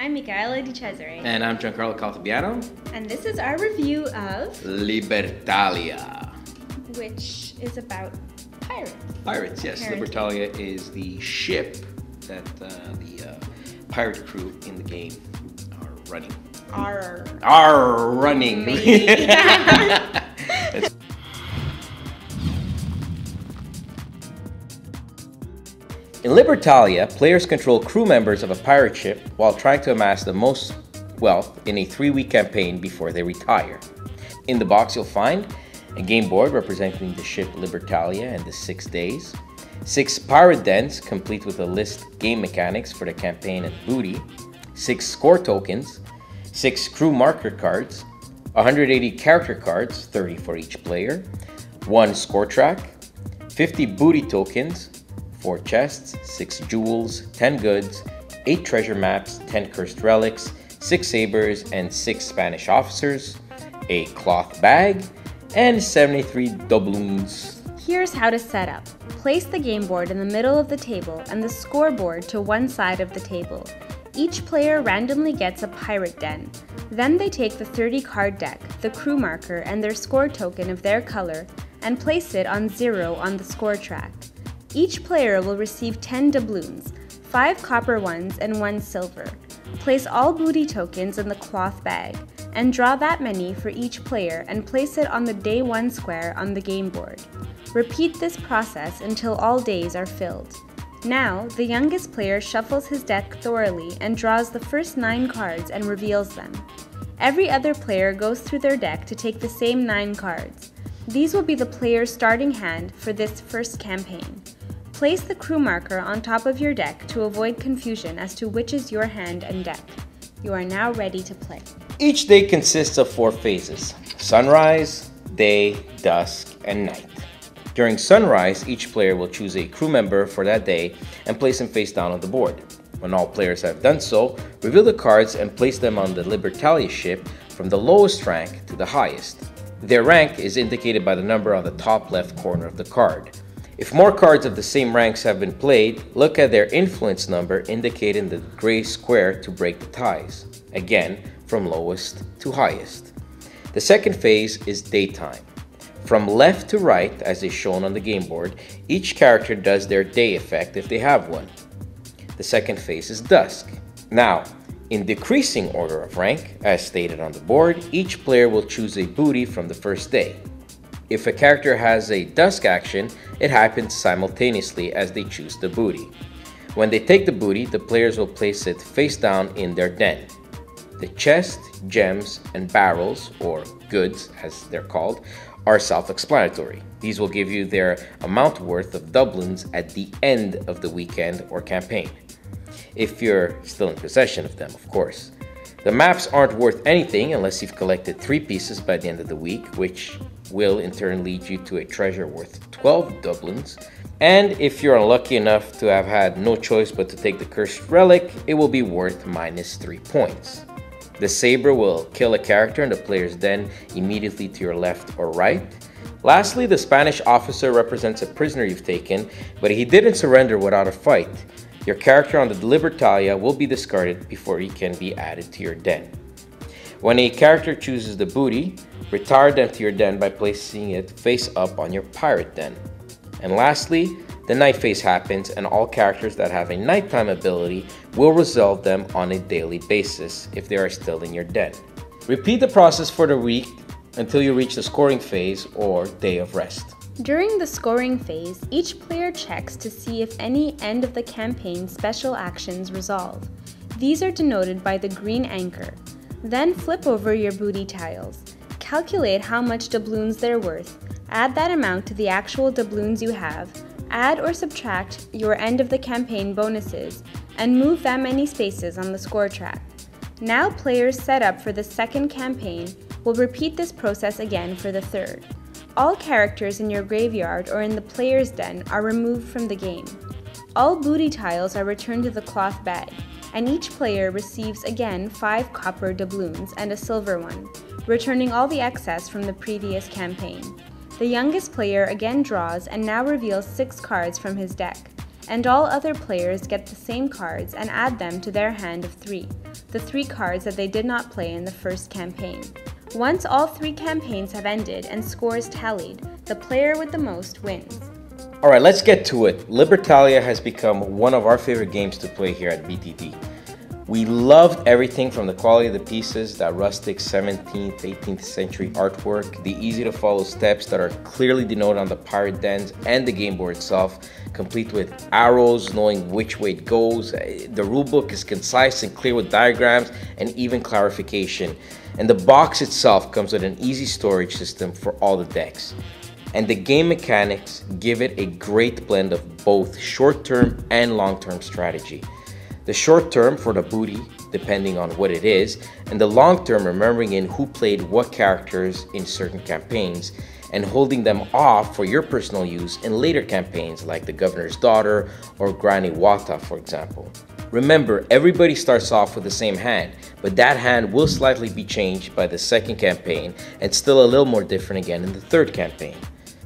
I'm Micaela Di Cesare. And I'm Giancarlo Caltabiano. And this is our review of Libertalia. Which is about pirates. Pirates, yes. Libertalia is the ship that the pirate crew in the game are running. Are running. In Libertalia, players control crew members of a pirate ship while trying to amass the most wealth in a 3-week campaign before they retire. In the box you'll find a game board representing the ship Libertalia and the 6 days, 6 pirate dens complete with a list game mechanics for the campaign and booty, 6 score tokens, 6 crew marker cards, 180 character cards, 30 for each player, 1 score track, 50 booty tokens, 4 chests, 6 jewels, 10 goods, 8 treasure maps, 10 cursed relics, 6 sabers and 6 Spanish officers, a cloth bag, and 73 doubloons. Here's how to set up. Place the game board in the middle of the table and the scoreboard to one side of the table. Each player randomly gets a pirate den. Then they take the 30 card deck, the crew marker, and their score token of their color and place it on 0 on the score track. Each player will receive 10 doubloons, 5 copper ones and 1 silver. Place all booty tokens in the cloth bag and draw that many for each player and place it on the day 1 square on the game board. Repeat this process until all days are filled. Now, the youngest player shuffles his deck thoroughly and draws the first 9 cards and reveals them. Every other player goes through their deck to take the same 9 cards. These will be the player's starting hand for this first campaign. Place the crew marker on top of your deck to avoid confusion as to which is your hand and deck. You are now ready to play. Each day consists of 4 phases: sunrise, day, dusk, and night. During sunrise, each player will choose a crew member for that day and place him face down on the board. When all players have done so, reveal the cards and place them on the Libertalia ship from the lowest rank to the highest. Their rank is indicated by the number on the top left corner of the card. If more cards of the same ranks have been played, look at their influence number indicating the gray square to break the ties. Again, from lowest to highest. The second phase is daytime. From left to right, as is shown on the game board, each character does their day effect if they have one. The second phase is dusk. Now, in decreasing order of rank, as stated on the board, each player will choose a booty from the first day. If a character has a dusk action, it happens simultaneously as they choose the booty. When they take the booty, the players will place it face down in their den. The chest, gems, and barrels, or goods as they're called, are self-explanatory. These will give you their amount worth of doubloons at the end of the weekend or campaign. If you're still in possession of them, of course. The maps aren't worth anything unless you've collected 3 pieces by the end of the week, which will in turn lead you to a treasure worth 12 doubloons. And if you're unlucky enough to have had no choice but to take the cursed relic, it will be worth -3 points. The saber will kill a character in the player's den immediately to your left or right. Lastly, the Spanish officer represents a prisoner you've taken, but he didn't surrender without a fight. Your character on the Libertalia will be discarded before he can be added to your den. When a character chooses the booty, retire them to your den by placing it face up on your pirate den. And lastly, the night phase happens and all characters that have a nighttime ability will resolve them on a daily basis if they are still in your den. Repeat the process for the week until you reach the scoring phase or day of rest. During the scoring phase, each player checks to see if any end of the campaign special actions resolve. These are denoted by the green anchor. Then flip over your booty tiles. Calculate how much doubloons they're worth. Add that amount to the actual doubloons you have. Add or subtract your end of the campaign bonuses and move that many spaces on the score track. Now players set up for the second campaign will repeat this process again for the third. All characters in your graveyard or in the player's den are removed from the game. All booty tiles are returned to the cloth bag, and each player receives again 5 copper doubloons and a silver one, returning all the excess from the previous campaign. The youngest player again draws and now reveals 6 cards from his deck. and all other players get the same cards and add them to their hand of 3, the 3 cards that they did not play in the first campaign. Once all 3 campaigns have ended and scores tallied, the player with the most wins. Alright, let's get to it. Libertalia has become one of our favorite games to play here at BTT. We loved everything from the quality of the pieces, that rustic 17th, 18th century artwork, the easy to follow steps that are clearly denoted on the pirate dens and the game board itself, complete with arrows knowing which way it goes. The rulebook is concise and clear with diagrams and even clarification. And the box itself comes with an easy storage system for all the decks. And the game mechanics give it a great blend of both short-term and long-term strategy. The short term for the booty, depending on what it is, and the long term remembering in who played what characters in certain campaigns and holding them off for your personal use in later campaigns like the Governor's Daughter or Granny Wata, for example. Remember, everybody starts off with the same hand, but that hand will slightly be changed by the second campaign and still a little more different again in the third campaign.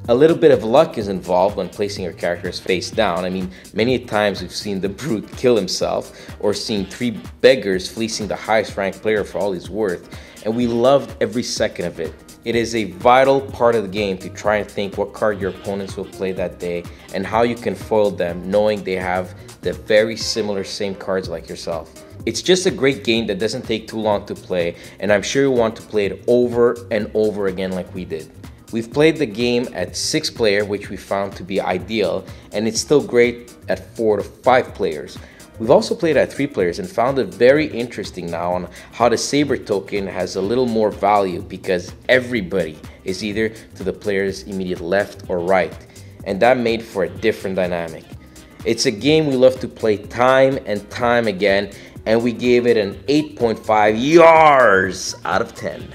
A little bit of luck is involved when placing your characters face down. I mean, many times we've seen the brute kill himself or seen 3 beggars fleecing the highest ranked player for all he's worth, and we loved every second of it. It is a vital part of the game to try and think what card your opponents will play that day and how you can foil them knowing they have the very similar same cards like yourself. It's just a great game that doesn't take too long to play, and I'm sure you want to play it over and over again like we did. We've played the game at 6 player, which we found to be ideal, and it's still great at 4 to 5 players. We've also played at 3 players and found it very interesting now on how the Saber token has a little more value because everybody is either to the player's immediate left or right, and that made for a different dynamic. It's a game we love to play time and time again, and we gave it an 8.5 yards out of 10.